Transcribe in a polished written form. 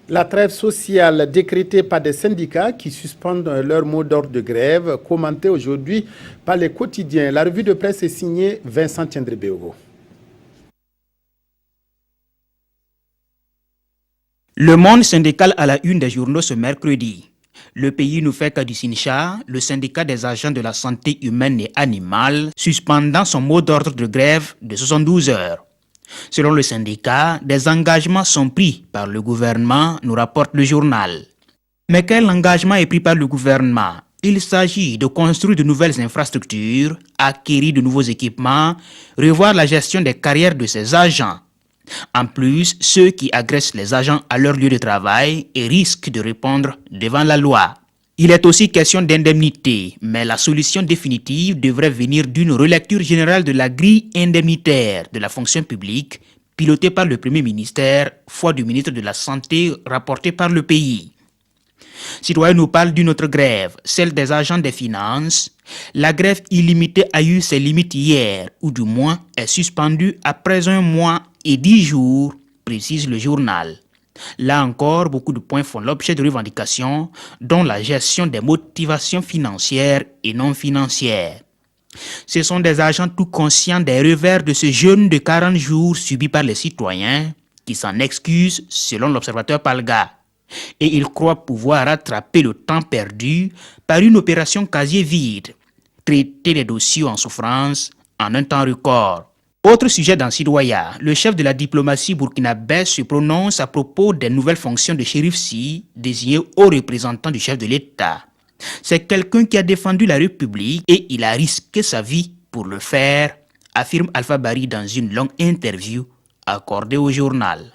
La trêve sociale décrétée par des syndicats qui suspendent leur mot d'ordre de grève, commentée aujourd'hui par les quotidiens. La revue de presse est signée Vincent Tiendré-Béogo. Le monde syndical à la une des journaux ce mercredi. Le pays nous fait du Sincha, le syndicat des agents de la santé humaine et animale, suspendant son mot d'ordre de grève de 72 heures. Selon le syndicat, des engagements sont pris par le gouvernement, nous rapporte le journal. Mais quel engagement est pris par le gouvernement? Il s'agit de construire de nouvelles infrastructures, acquérir de nouveaux équipements, revoir la gestion des carrières de ses agents. En plus, ceux qui agressent les agents à leur lieu de travail risquent de répondre devant la loi. Il est aussi question d'indemnité, mais la solution définitive devrait venir d'une relecture générale de la grille indemnitaire de la fonction publique, pilotée par le Premier ministère, foi du ministre de la Santé, rapporté par le pays. Citoyens nous parlent d'une autre grève, celle des agents des finances. La grève illimitée a eu ses limites hier, ou du moins est suspendue après 1 mois et 10 jours, précise le journal. Là encore, beaucoup de points font l'objet de revendications, dont la gestion des motivations financières et non financières. Ce sont des agents tout conscients des revers de ce jeûne de 40 jours subi par les citoyens, qui s'en excusent selon l'observateur Palga. Et ils croient pouvoir rattraper le temps perdu par une opération casier vide, traiter les dossiers en souffrance en un temps record. Autre sujet dans Sidoya, le chef de la diplomatie burkinabé se prononce à propos des nouvelles fonctions de shérif Si désigné haut représentant du chef de l'État. C'est quelqu'un qui a défendu la République et il a risqué sa vie pour le faire, affirme Alpha Bari dans une longue interview accordée au journal.